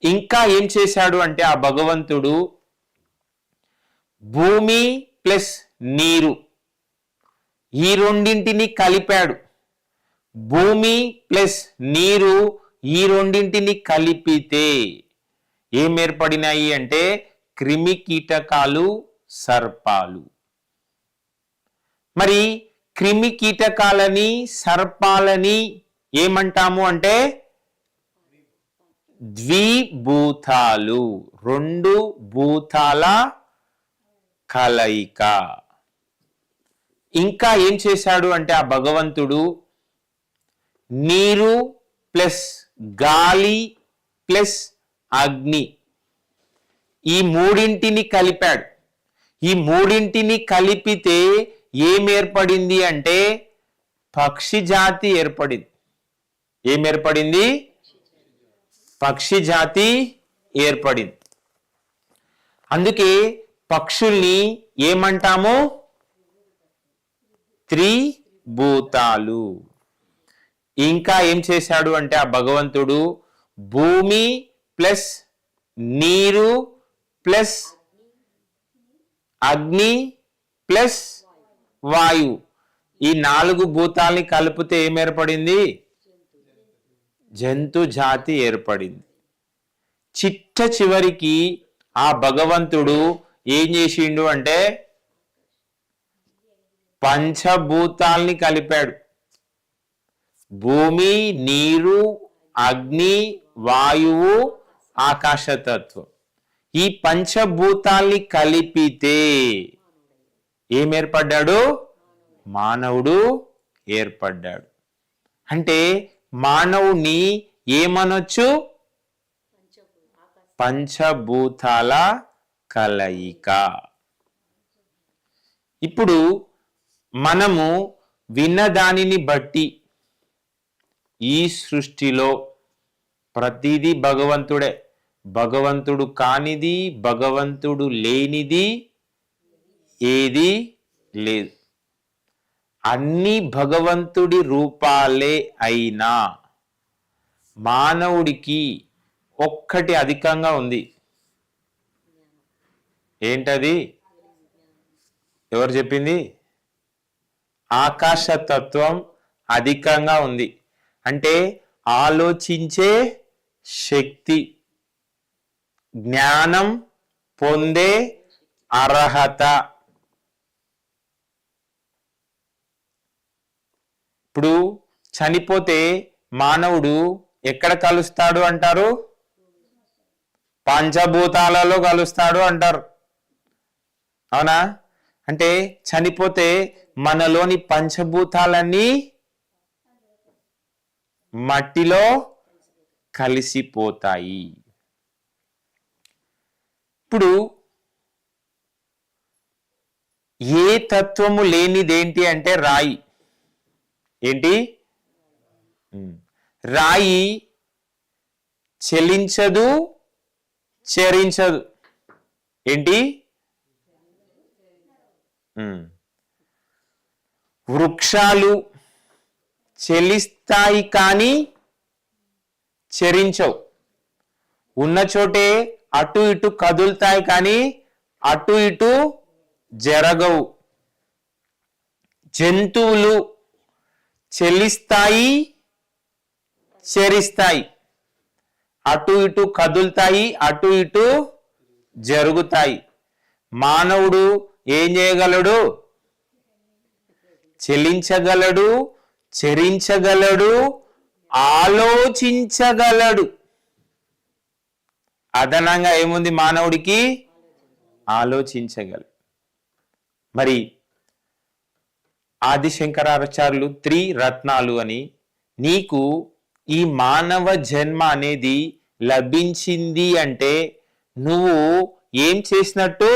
ఇంకా ఏం చేశాడు అంటే ఆ భగవంతుడు భూమి ప్లస్ నీరు ఈ రెండింటిని కలిపాడు. భూమి ప్లస్ నీరు ఈ రెండింటిని కలిపితే ఏం ఏర్పడినాయి అంటే క్రిమి కీటకాలు, సర్పాలు. మరి క్రిమి కీటకాలని, సర్పాలని ఏమంటాము అంటే ద్విభూతాలు, రెండు భూతాల కలయిక. ఇంకా ఏం చేశాడు అంటే ఆ భగవంతుడు నీరు ప్లస్ గాలి ప్లస్ అగ్ని ఈ మూడింటిని కలిపాడు. ఈ మూడింటిని కలిపితే ఏం ఏర్పడింది అంటే పక్షి జాతి ఏర్పడింది. ఏం ఏర్పడింది? పక్షి జాతి ఏర్పడింది. అందుకే పక్షుల్ని ఏమంటాము? త్రిభూతాలు. ఇంకా ఏం చేశాడు అంటే ఆ భగవంతుడు భూమి ప్లస్ నీరు ప్లస్ అగ్ని ప్లస్ వాయు ఈ 4 భూతాల్ని కలిపితే ఏం ఏర్పడింది? జంతు జాతి ఏర్పడింది. చిట్ట చివరికి ఆ భగవంతుడు ఏం చేసిండు అంటే పంచభూతాల్ని కలిపాడు. భూమి, నీరు, అగ్ని, వాయువు, ఆకాశతత్వం ఈ పంచభూతాల్ని కలిపితే ఏం ఏర్పడ్డాడు? మానవుడు ఏర్పడ్డాడు. అంటే మానవుని ఏమనొచ్చు? పంచభూతాల కలయిక. ఇప్పుడు మనము విన్నదానిని బట్టి ఈ సృష్టిలో ప్రతిదీ భగవంతుడే. భగవంతుడు కానిది, భగవంతుడు లేనిది ఏది లేదు. అన్ని భగవంతుడి రూపాలే అయినా మానవుడికి ఒక్కటి అధికంగా ఉంది. ఏంటది? ఎవరు చెప్పింది? ఆకాశతత్వం అధికంగా ఉంది. అంటే ఆలోచించే శక్తి, జ్ఞానం పొందే అర్హత. ఇప్పుడు చనిపోతే మానవుడు ఎక్కడ కలుస్తాడు అంటారు? పంచభూతాలలో కలుస్తాడు అంటారు. అవునా? అంటే చనిపోతే మనలోని పంచభూతాలన్నీ మట్టిలో కలిసిపోతాయి. ఇప్పుడు ఏ తత్వము లేనిదేంటి అంటే రాయి. ఏంటి? రాయి చెలించదు, చరించదు. ఏంటి? వృక్షాలు చెలిస్తాయి కానీ చరించవు. ఉన్న చోటే అటు ఇటు కదులుతాయి కానీ అటు ఇటు జరగవు. జంతువులు చెలిస్తాయి, చరిస్తాయి. అటు ఇటు కదులుతాయి, అటు ఇటు జరుగుతాయి. మానవుడు ఏం చేయగలడు? చెలించగలడు, చరించగలడు, ఆలోచించగలడు. అదనంగా ఏముంది మానవుడికి? ఆలోచించగలడు. మరి ఆదిశంకరాచార్యులు త్రిరత్నాలు అని నీకు ఈ మానవ జన్మ అనేది లభించింది అంటే నువ్వు ఏం చేసినట్టు?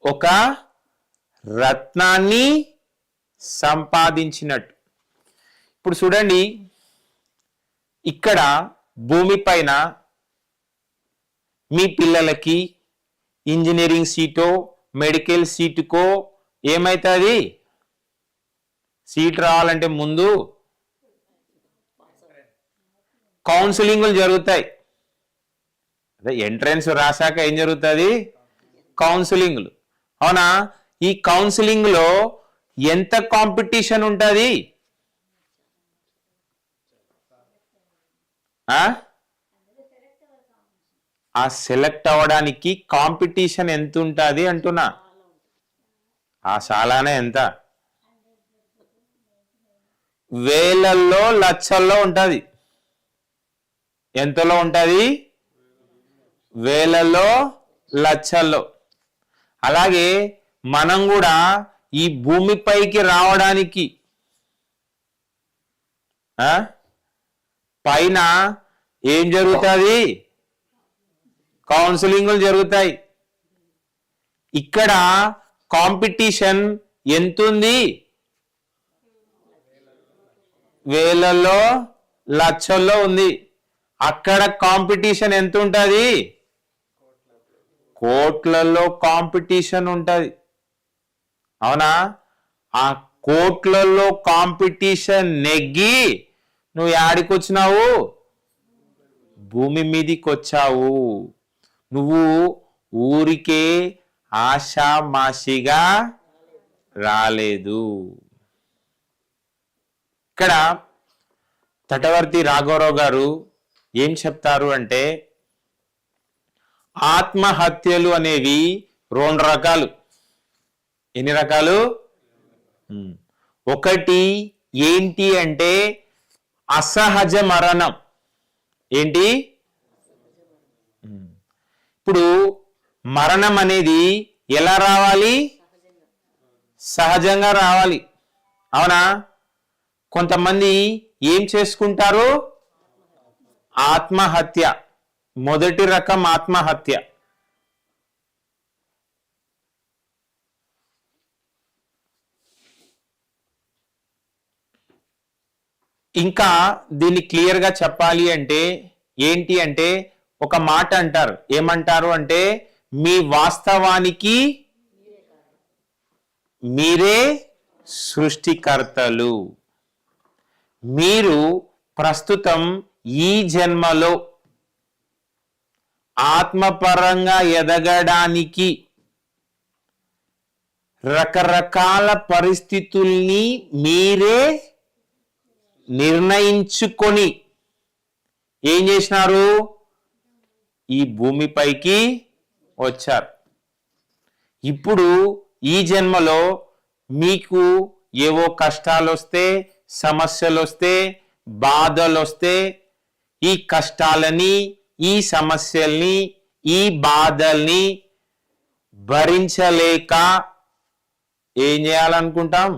ఒక రత్నాన్ని సంపాదించినట్టు. ఇప్పుడు చూడండి, ఇక్కడ భూమిపైన మీ పిల్లలకి ఇంజనీరింగ్ సీటో మెడికల్ సీటుకో ఏమవుతుంది? సీట్ రావాలంటే ముందు కౌన్సిలింగ్లు జరుగుతాయి. అదే ఎంట్రన్స్ రాశాక ఏం జరుగుతుంది? కౌన్సిలింగ్లు. అవునా? ఈ కౌన్సిలింగ్లో ఎంత కాంపిటీషన్ ఉంటుంది? ఆ సెలెక్ట్ అవ్వడానికి కాంపిటీషన్ ఎంత ఉంటుంది అంటున్నా. ఆ చాలానే ఎంత? వేలల్లో లక్షల్లో ఉంటుంది. ఎంతలో ఉంటుంది? వేలల్లో లక్షల్లో. అలాగే మనం కూడా ఈ భూమిపైకి రావడానికి పైన ఏం జరుగుతుంది? కౌన్సిలింగ్లు జరుగుతాయి. ఇక్కడ కాంపిటీషన్ ఎంతుంది? వేలల్లో లక్షల్లో ఉంది. అక్కడ కాంపిటీషన్ ఎంత ఉంటుంది? కోట్లలో కాంపిటీషన్ ఉంటుంది. అవునా? ఆ కోట్లలో కాంపిటీషన్ నెగ్గి నువ్వు యాడికి వచ్చినావు? భూమి మీదికి వచ్చావు. నువ్వు ఊరికే ఆషామాషిగా రాలేదు. ఇక్కడ తటవర్తి రాఘవరావు గారు ఏం చెప్తారు అంటే, ఆత్మహత్యలు అనేవి 2 రకాలు. ఎన్ని రకాలు? ఒకటి ఏంటి అంటే అసహజ మరణం. ఏంటి? ఇప్పుడు మరణం అనేది ఎలా రావాలి? సహజంగా రావాలి. అవునా? కొంతమంది ఏం చేసుకుంటారు? ఆత్మహత్య. మొదటి రకం ఆత్మహత్య. ఇంకా దీన్ని క్లియర్గా చెప్పాలి అంటే ఏంటి అంటే, ఒక మాట అంటారు. ఏమంటారు అంటే, మీ వాస్తవానికి మీరే సృష్టికర్తలు. మీరు ప్రస్తుతం ఈ జన్మలో ఆత్మపరంగా ఎదగడానికి రకరకాల పరిస్థితుల్ని మీరే నిర్ణయించుకొని ఏం చేసినారు? ఈ భూమిపైకి వచ్చారు. ఇప్పుడు ఈ జన్మలో మీకు ఏవో కష్టాలు వస్తే, సమస్యలు వస్తే, బాధలు వస్తే, ఈ కష్టాలని, ఈ సమస్యల్ని, ఈ బాధల్ని భరించలేక ఏం చేయాలనుకుంటాం?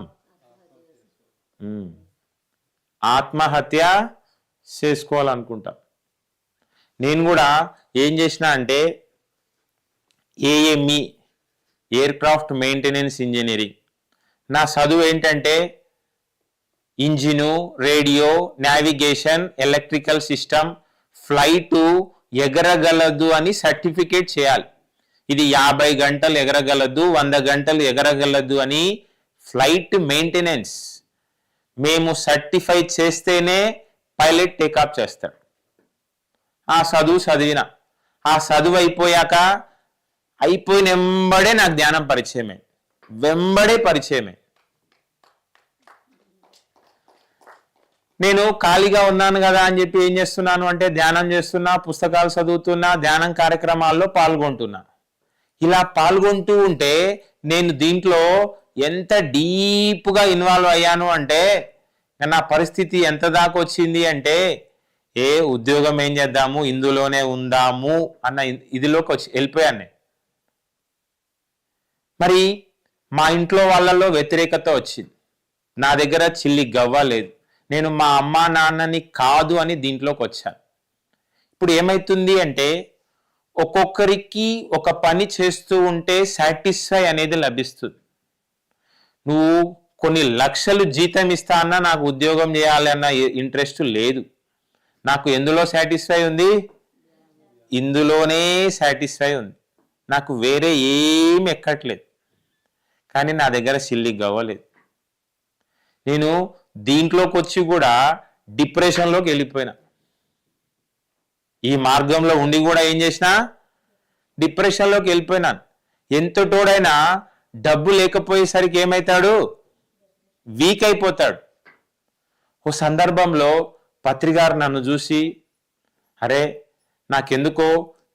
ఆత్మహత్య చేసుకోవాలనుకుంటాం. నేను కూడా ఏం చేసిన అంటే, ఏఎంఈ ఎయిర్క్రాఫ్ట్ మెయింటెనెన్స్ ఇంజనీరింగ్. నా చదువు ఏంటంటే engine, radio, navigation, electrical system, flight ఎగరగలదు అని సర్టిఫికేట్ చేయాలి. ఇది 50 గంటలు ఎగరగలదు, 100 గంటలు ఎగరగలదు అని ఫ్లైట్ మెయింటెనెన్స్ మేము సర్టిఫై చేస్తేనే పైలట్ టేకాఫ్ చేస్తాడు. ఆ చదువు చదివిన. ఆ చదువు అయిపోయిన వెంబడే నాకు ధ్యానం పరిచయమే. వెంబడే పరిచయమే. నేను ఖాళీగా ఉన్నాను కదా అని చెప్పి ఏం చేస్తున్నాను అంటే, ధ్యానం చేస్తున్నా, పుస్తకాలు చదువుతున్నా, ధ్యానం కార్యక్రమాల్లో పాల్గొంటున్నా. ఇలా పాల్గొంటూ ఉంటే నేను దీంట్లో ఎంత డీప్గా ఇన్వాల్వ్ అయ్యాను అంటే, నా పరిస్థితి ఎంత దాకా వచ్చింది అంటే, ఉద్యోగం ఏం చేద్దాము, ఇందులోనే ఉందాము అన్న ఇదిలోకి వెళ్ళిపోయాను నేను. మరి మా ఇంట్లో వాళ్ళల్లో వ్యతిరేకత వచ్చింది. నా దగ్గర చిల్లి గవ్వ లేదు. నేను మా అమ్మా నాన్నని కాదు అని దీంట్లోకి వచ్చాను. ఇప్పుడు ఏమైతుంది అంటే, ఒక్కొక్కరికి ఒక పని చేస్తూ ఉంటే సాటిస్ఫై అనేది లభిస్తుంది. నువ్వు కొన్ని లక్షలు జీతం ఇస్తా అన్నా నాకు ఉద్యోగం చేయాలి అన్న ఇంట్రెస్ట్ లేదు. నాకు ఎందులో సాటిస్ఫై ఉంది? ఇందులోనే సాటిస్ఫై ఉంది. నాకు వేరే ఏమి ఎక్కట్లేదు. కానీ నా దగ్గర సిల్లి గవ్వలేదు. నేను దీంట్లోకి వచ్చి కూడా డిప్రెషన్లోకి వెళ్ళిపోయినా. ఈ మార్గంలో ఉండి కూడా ఏం చేసినా డిప్రెషన్లోకి వెళ్ళిపోయినాను. ఎంత తోడైనా డబ్బు లేకపోయేసరికి ఏమవుతాడు, వీక్ అయిపోతాడు. ఓ సందర్భంలో పత్రిగారు నన్ను చూసి, అరే నాకెందుకో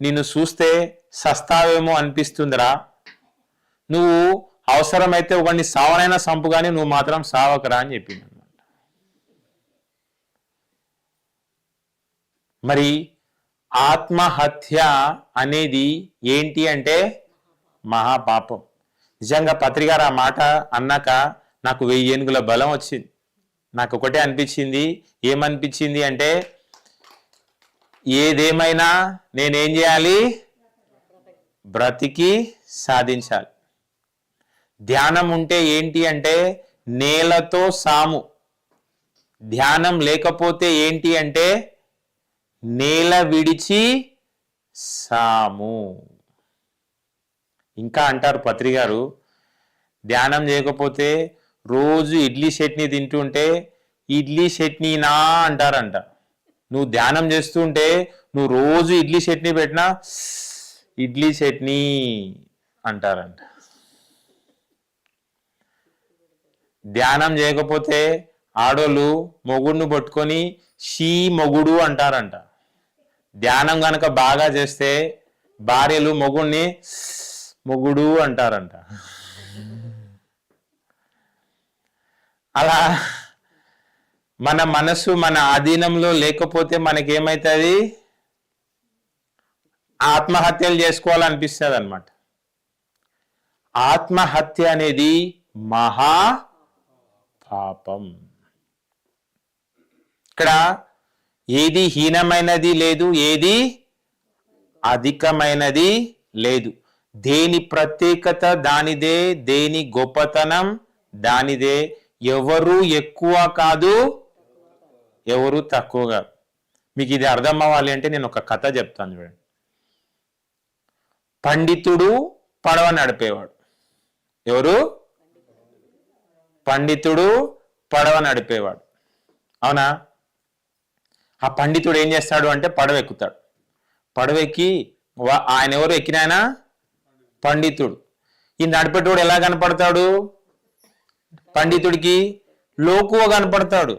నిన్ను చూస్తే సస్తావేమో అనిపిస్తుందిరా, నువ్వు అవసరమైతే ఒకడిని సావనైనా సంపు కానీ నువ్వు మాత్రం సావకరా అని చెప్పింది అనమాట. మరి ఆత్మహత్య అనేది ఏంటి అంటే మహాపాపం. నిజంగా పత్రిగారు ఆ మాట అన్నాక నాకు 1000 ఏనుగుల బలం వచ్చింది. నాకు ఒకటే అనిపించింది. ఏమనిపించింది అంటే, ఏదేమైనా నేనేం చేయాలి, బ్రతికి సాధించాలి. ధ్యానం ఉంటే ఏంటి అంటే నేలతో సాము, ధ్యానం లేకపోతే ఏంటి అంటే నేల విడిచి సాము. ఇంకా అంటారు పత్రిగారు, ధ్యానం చేయకపోతే రోజు ఇడ్లీ చట్నీ తింటుంటే ఇడ్లీ చట్నీనా అంటారంట. నువ్వు ధ్యానం చేస్తుంటే నువ్వు రోజు ఇడ్లీ చట్నీ పెట్టినా ఇడ్లీ చట్నీ అంటారంట. ధ్యానం చేయకపోతే ఆడోళ్ళు మొగుడును పట్టుకొని షీ మొగుడు అంటారంట. ధ్యానం గనక బాగా చేస్తే భార్యలు మొగుడిని మొగుడు అంటారంట. అలా మన మనసు మన ఆధీనంలో లేకపోతే మనకేమవుతుంది, ఆత్మహత్యలు చేసుకోవాలనిపిస్తుంది అనమాట. ఆత్మహత్య అనేది మహా పాపం. ఇక్కడ ఏది హీనమైనది లేదు, ఏది అధికమైనది లేదు. దేని ప్రత్యేకత దానిదే, దేని గొప్పతనం దానిదే. ఎవరు ఎక్కువ కాదు, ఎవరు తక్కువ కాదు. మీకు ఇది అర్థం అవ్వాలి అంటే నేను ఒక కథ చెప్తాను చూడండి. పండితుడు పడవ నడిపేవాడు. ఎవరు? పండితుడు పడవ నడిపేవాడు. అవునా? ఆ పండితుడు ఏం చేస్తాడు అంటే పడవ ఎక్కుతాడు. పడవ ఎక్కి ఆయన ఎవరు ఎక్కినాయన? పండితుడు. ఈ నడిపేటోడు ఎలా కనపడతాడు? పండితుడికి లోకువ కనపడతాడు.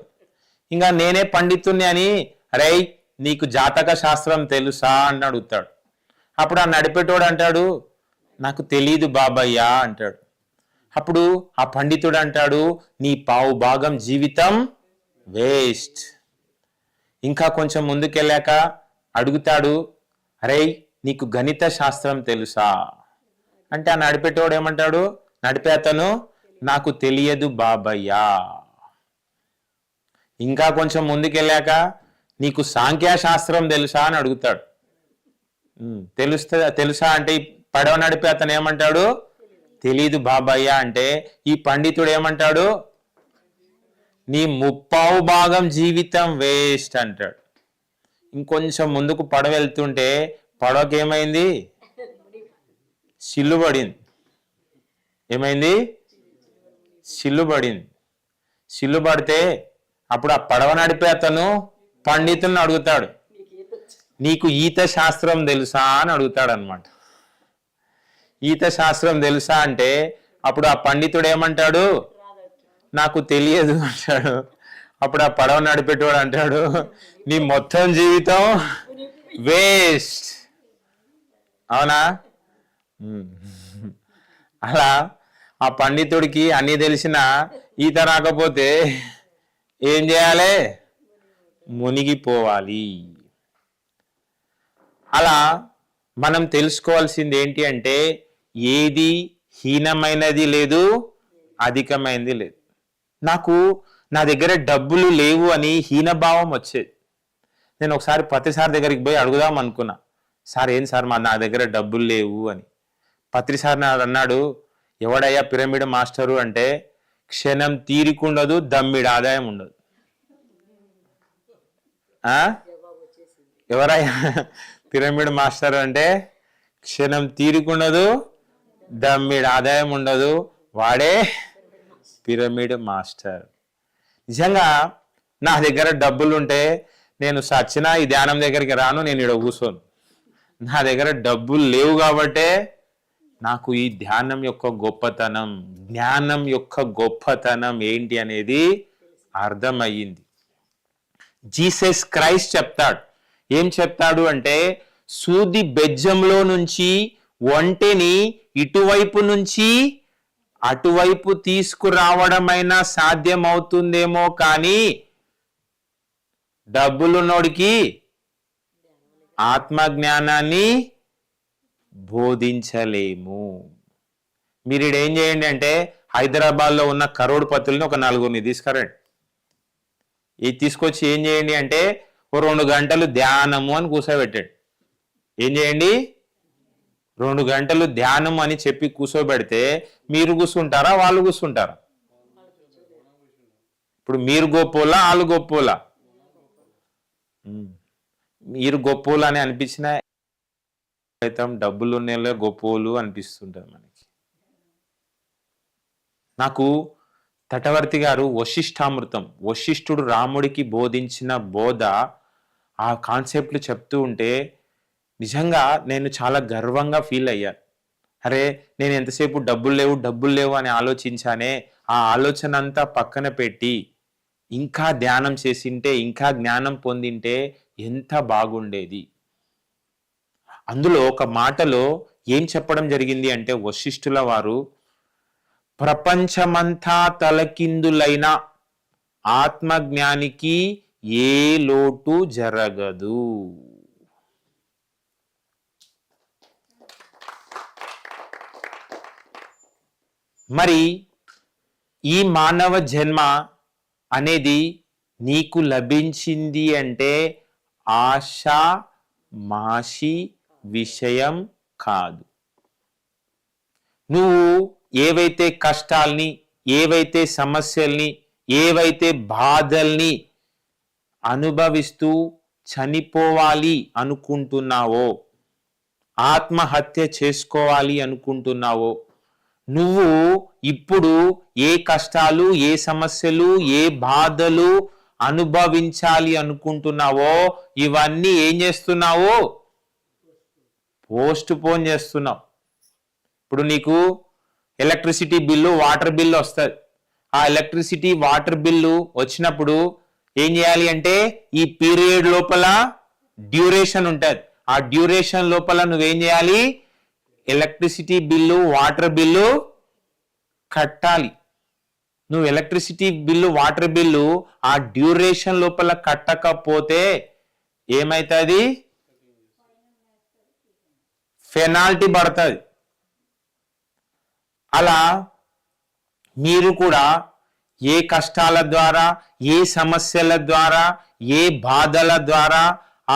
ఇంకా నేనే పండితుణ్ణి అని, రై నీకు జాతక శాస్త్రం తెలుసా అని అడుగుతాడు. అప్పుడు ఆ నడిపేటోడు అంటాడు, నాకు తెలీదు బాబయ్యా అంటాడు. అప్పుడు ఆ పండితుడు అంటాడు, నీ పావు భాగం జీవితం వేస్ట్. ఇంకా కొంచెం ముందుకెళ్ళాక అడుగుతాడు, అరే నీకు గణిత శాస్త్రం తెలుసా అంటే ఆ నడిపేటోడు ఏమంటాడు, నడిపే అతను, నాకు తెలియదు బాబయ్యా. ఇంకా కొంచెం ముందుకెళ్ళాక నీకు సాంఖ్యశాస్త్రం తెలుసా అని అడుగుతాడు. తెలుసా అంటే పడవ నడిపే అతను ఏమంటాడు, తెలీదు బాబయ్యా అంటే ఈ పండితుడు ఏమంటాడు, నీ 30 భాగం జీవితం వేస్ట్ అంటాడు. ఇంకొంచెం ముందుకు పడవ వెళ్తుంటే పడవకి ఏమైంది, సిల్లు పడింది. ఏమైంది? సిల్లు పడింది. సిల్లు పడితే అప్పుడు ఆ పడవ నడిపే అతను పండితుని అడుగుతాడు, నీకు ఈత శాస్త్రం తెలుసా అని అడుగుతాడు అనమాట. ఈత శాస్త్రం తెలుసా అంటే అప్పుడు ఆ పండితుడు ఏమంటాడు, నాకు తెలియదు అంటాడు. అప్పుడు ఆ పడవ నడిపేటోడు అంటాడు, నీ మొత్తం జీవితం వేస్ట్. అవునా? అలా ఆ పండితుడికి అన్నీ తెలిసిన ఈత రాకపోతే ఏం చేయాలి, మునిగిపోవాలి. అలా మనం తెలుసుకోవాల్సింది ఏంటి అంటే ఏది హీనమైనది లేదు, అధికమైనది లేదు. నాకు నా దగ్గర డబ్బులు లేవు అని హీనభావం వచ్చేది. నేను ఒకసారి పత్రిసార్ దగ్గరికి పోయి అడుగుదాం అనుకున్నా, సార్ ఏం సార్ నా దగ్గర డబ్బులు లేవు అని. పత్రిసార్ అన్నాడు, ఎవడయ్యా పిరమిడ్ మాస్టరు అంటే క్షణం తీరికుండదు, దమ్మిడి ఆదాయం ఉండదు. ఎవరయ్యా పిరమిడ్ మాస్టర్ అంటే క్షణం తీరికుండదు, దమ్మిడి ఆదాయం ఉండదు, వాడే పిరమిడ్ మాస్టర్. నిజంగా నా దగ్గర డబ్బులు ఉంటే నేను సచ్చినా ఈ ధ్యానం దగ్గరికి రాను, నేను ఇక్కడ కూర్చోను. నా దగ్గర డబ్బులు లేవు కాబట్టే నాకు ఈ ధ్యానం యొక్క గొప్పతనం, జ్ఞానం యొక్క గొప్పతనం ఏంటి అనేది అర్థమయ్యింది. జీసస్ క్రైస్ట్ చెప్తాడు. ఏం చెప్తాడు అంటే, సూది బెజ్జంలో నుంచి ఒంటెని ఇటువైపు నుంచి అటువైపు తీసుకురావడమైనా సాధ్యమవుతుందేమో కానీ డబ్బులున్నోడికి ఆత్మజ్ఞానాన్ని బోధించలేము. మీరు ఇక్కడ ఏం చేయండి అంటే, హైదరాబాద్లో ఉన్న కరోడ్పతుల్ని ఒక 4 తీసుకురండి. ఇది తీసుకొచ్చి ఏం చేయండి అంటే, ఓ 2 గంటలు ధ్యానము అని కూర్చోబెట్టాడు. ఏం చేయండి, 2 గంటలు ధ్యానం అని చెప్పి కూర్చోబెడితే మీరు కూర్చుంటారా, వాళ్ళు కూర్చుంటారా? ఇప్పుడు మీరు గొప్పోలా, వాళ్ళు గొప్పోలా? మీరు గొప్పోలు అని అనిపించిన డబ్బులు ఉన్నే గొప్పోలు అనిపిస్తుంటది మనకి. నాకు తటవర్తి గారు వశిష్ఠామృతం, వశిష్ఠుడు రాముడికి బోధించిన బోధ, ఆ కాన్సెప్ట్లు చెప్తూ ఉంటే నిజంగా నేను చాలా గర్వంగా ఫీల్ అయ్యాను. అరే, నేను ఎంతసేపు డబ్బులు లేవు అని ఆలోచించానే, ఆ ఆలోచన అంతా పక్కన పెట్టి ఇంకా ధ్యానం చేసింటే, ఇంకా జ్ఞానం పొందింటే ఎంత బాగుండేది. అందులో ఒక మాటలో ఏం చెప్పడం జరిగింది అంటే, వశిష్ఠుల వారు, ప్రపంచమంతా తలకిందులైన ఆత్మజ్ఞానికి ఏ లోటు జరగదు. మరి ఈ మానవ జన్మ అనేది నీకు లభించింది అంటే ఆశ మాషి విషయం కాదు. నువ్వు ఏవైతే కష్టాల్ని, ఏవైతే సమస్యల్ని, ఏవైతే బాధల్ని అనుభవిస్తూ చనిపోవాలి అనుకుంటున్నావో, ఆత్మహత్య చేసుకోవాలి అనుకుంటున్నావో, నువ్వు ఇప్పుడు ఏ కష్టాలు, ఏ సమస్యలు, ఏ బాధలు అనుభవించాలి అనుకుంటున్నావో ఇవన్నీ ఏం చేస్తున్నావు? పోస్ట్ పోన్ చేస్తున్నావు. ఇప్పుడు నీకు ఎలక్ట్రిసిటీ బిల్లు, వాటర్ బిల్లు వస్తుంది. ఆ ఎలక్ట్రిసిటీ వాటర్ బిల్లు వచ్చినప్పుడు ఏం చేయాలి అంటే, ఈ పీరియడ్ లోపల డ్యూరేషన్ ఉంటుంది. ఆ డ్యూరేషన్ లోపల నువ్వేం చేయాలి? ఎలక్ట్రిసిటీ బిల్లు, వాటర్ బిల్లు కట్టాలి. నువ్వు ఎలక్ట్రిసిటీ బిల్లు, వాటర్ బిల్లు ఆ డ్యూరేషన్ లోపల కట్టకపోతే ఏమైతుంది? పెనాల్టీ పడుతుంది. అలా మీరు కూడా ఏ కష్టాల ద్వారా, ఏ సమస్యల ద్వారా, ఏ బాధల ద్వారా,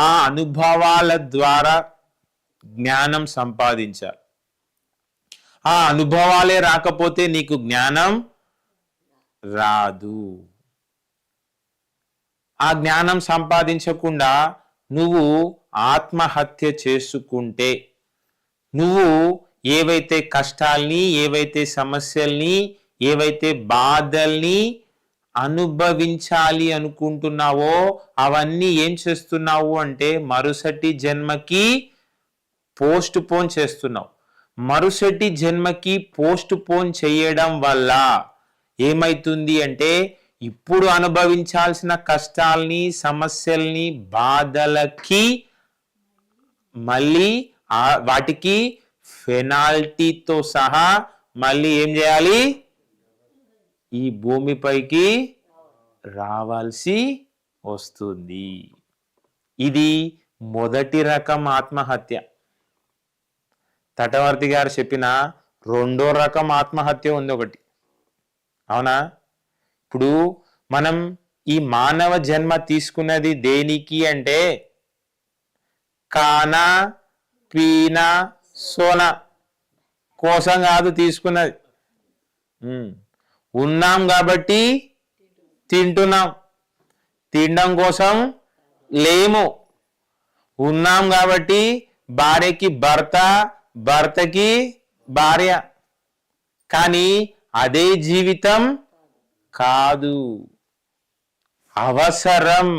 ఆ అనుభవాల ద్వారా జ్ఞానం సంపాదించాలి. ఆ అనుభవాలే రాకపోతే నీకు జ్ఞానం రాదు. ఆ జ్ఞానం సంపాదించకుండా నువ్వు ఆత్మహత్య చేసుకుంటే, నువ్వు ఏవైతే కష్టాల్ని, ఏవైతే సమస్యల్ని, ఏవైతే బాధల్ని అనుభవించాలి అనుకుంటున్నావో అవన్నీ ఏం చేస్తున్నావు అంటే మరుసటి జన్మకి పోస్ట్ పోన్ చేస్తున్నావు. మరుసటి జన్మకి పోస్ట్ పోన్ చేయడం వల్ల ఏమైతుంది అంటే, ఇప్పుడు అనుభవించాల్సిన కష్టాల్ని, సమస్యల్ని, బాధలకి మళ్ళీ వాటికి పెనాల్టీతో సహా మళ్ళీ ఏం చేయాలి? ఈ భూమిపైకి రావాల్సి వస్తుంది. ఇది మొదటి రకం ఆత్మహత్య. తటవర్తి గారు చెప్పిన 2వ రకం ఆత్మహత్య ఉంది ఒకటి. అవునా? ఇప్పుడు మనం ఈ మానవ జన్మ తీసుకున్నది దేనికి అంటే, కానా పీనా సోనా కోసం కాదు తీసుకున్నది. ఉన్నాం కాబట్టి తింటున్నాం, తినడం కోసం లేము. ఉన్నాం కాబట్టి భార్యకి భర్త, భర్తకి భార్య, కానీ అదే జీవితం కాదు. అవసరం,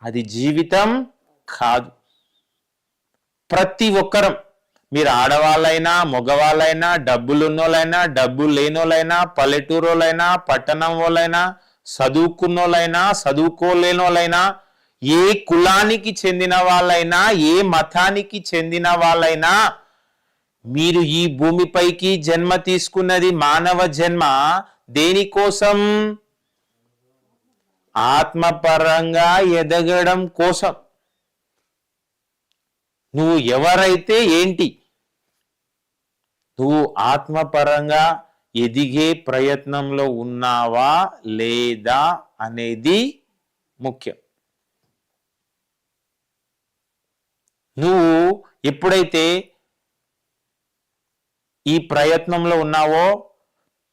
అది జీవితం కాదు. ప్రతి ఒక్కరం, మీరు ఆడవాళ్ళైనా మగవాళ్ళైనా, డబ్బులున్నోళ్ళైనా డబ్బులు లేనోళ్ళైనా, పల్లెటూరోళ్ళైనా పట్టణం వాళ్ళైనా, చదువుకున్నోళ్ళైనా చదువుకోలేనోళ్ళైనా, ఏ కులానికి చెందిన వాళ్ళైనా, ఏ మతానికి చెందిన వాళ్ళైనా, మీరు ఈ భూమిపైకి జన్మ తీసుకున్నది మానవ జన్మ దేనికోసం? ఆత్మపరంగా ఎదగడం కోసం. నువ్వు ఎవరైతే ఏంటి, నువ్వు ఆత్మపరంగా ఎదిగే ప్రయత్నంలో ఉన్నావా లేదా అనేది ముఖ్యం. నువ్వు ఎప్పుడైతే ఈ ప్రయత్నంలో ఉన్నావో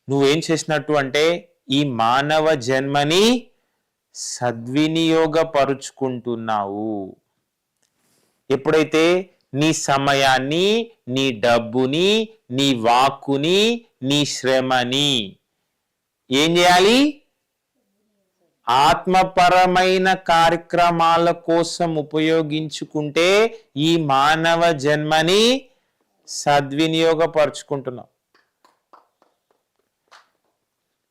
నువ్వేం చేసినట్టు అంటే ఈ మానవ జన్మని సద్వినియోగపరుచుకుంటున్నావు. ఎప్పుడైతే నీ సమయాన్ని, నీ డబ్బుని, నీ వాక్కుని, నీ శ్రమని ఏం చేయాలి? ఆత్మపరమైన కార్యక్రమాల కోసం ఉపయోగించుకుంటే ఈ మానవ జన్మని సద్వినియోగపరుచుకుంటున్నావు.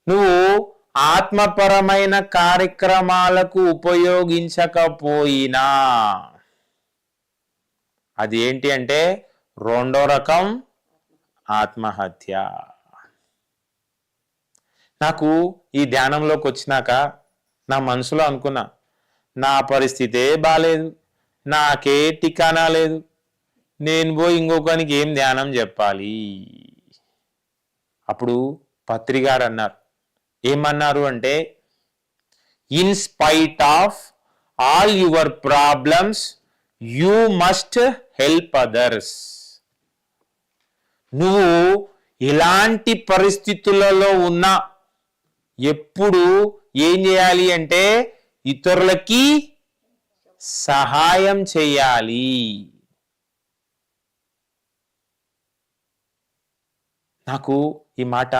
నువ్వు ఆత్మపరమైన కార్యక్రమాలకు ఉపయోగించకపోయినా అది ఏంటి అంటే రెండో రకం ఆత్మహత్య. నాకు ఈ ధ్యానంలోకి వచ్చినాక నా మనసులో అనుకున్నా, నా పరిస్థితే బాలేదు, నాకే టికానా లేదు, నేను పోయి ఇంకొకరికి ఏం ధ్యానం చెప్పాలి. అప్పుడు పత్రి గారు అన్నారు, ఏమన్నారు అంటే, in spite of all your problems you must help others. నువ్వు ఎలాంటి పరిస్థితులలో ఉన్నా ఎప్పుడు ఏం చేయాలి అంటే ఇతరులకి సహాయం చేయాలి. నాకు ఈ మాట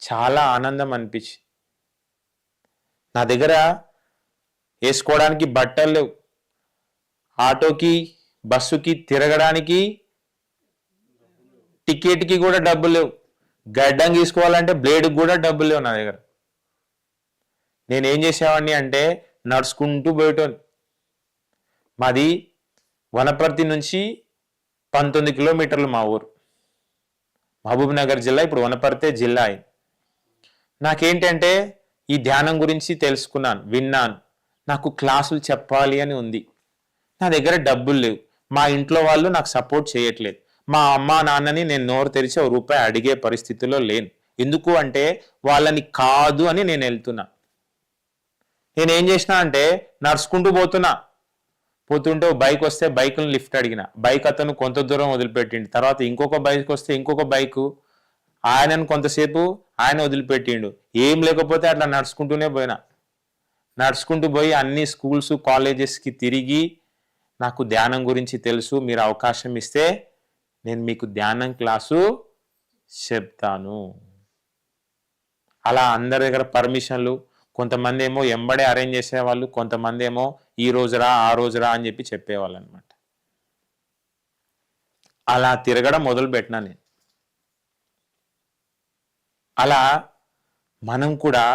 చాలా ఆనందం అనిపించింది. నా దగ్గర వేసుకోవడానికి బట్టలు లేవు, ఆటోకి బస్సుకి తిరగడానికి టికెట్కి కూడా డబ్బులు లేవు, గడ్డం తీసుకోవాలంటే బ్లేడ్కి కూడా డబ్బులు లేవు నా దగ్గర. నేనేం చేసేవాడిని అంటే నడుచుకుంటూ పోయేటోని. మాది వనపర్తి నుంచి 19 కిలోమీటర్లు మా ఊరు, మహబూబ్ నగర్ జిల్లా, ఇప్పుడు వనపర్తి జిల్లా అయింది. నాకేంటంటే ఈ ధ్యానం గురించి తెలుసుకున్నాను, విన్నాను, నాకు క్లాసులు చెప్పాలి అని ఉంది. నా దగ్గర డబ్బులు లేవు, మా ఇంట్లో వాళ్ళు నాకు సపోర్ట్ చేయట్లేదు, మా అమ్మ నాన్నని నేను నోరు తెరిచి ₹1 అడిగే పరిస్థితిలో లేను. ఎందుకు అంటే వాళ్ళని కాదు అని నేను వెళ్తున్నా. నేనేం చేసినా అంటే నడుచుకుంటూ పోతుంటే బైక్ వస్తే బైక్ను లిఫ్ట్ అడిగిన, బైక్ అతను కొంత దూరం వదిలిపెట్టిండు, తర్వాత ఇంకొక బైక్ వస్తే ఇంకొక బైకు ఆయనను కొంతసేపు ఆయన వదిలిపెట్టిండు, ఏం లేకపోతే అట్లా నడుచుకుంటూనే పోయినా. నడుచుకుంటూ పోయి అన్ని స్కూల్స్ కాలేజెస్కి తిరిగి నాకు ధ్యానం గురించి తెలుసు, మీరు అవకాశం ఇస్తే నేను మీకు ధ్యానం క్లాసు చెప్తాను. అలా అందరి దగ్గర పర్మిషన్లు, కొంతమంది ఏమో ఎంబడే అరేంజ్ చేసేవాళ్ళు, కొంతమంది ఏమో ఈ రోజురా ఆ రోజురా అని చెప్పి చెప్పేవాళ్ళు అనమాట. అలా తిరగడం మొదలు పెట్టినా నేను. అలా మనం కూడా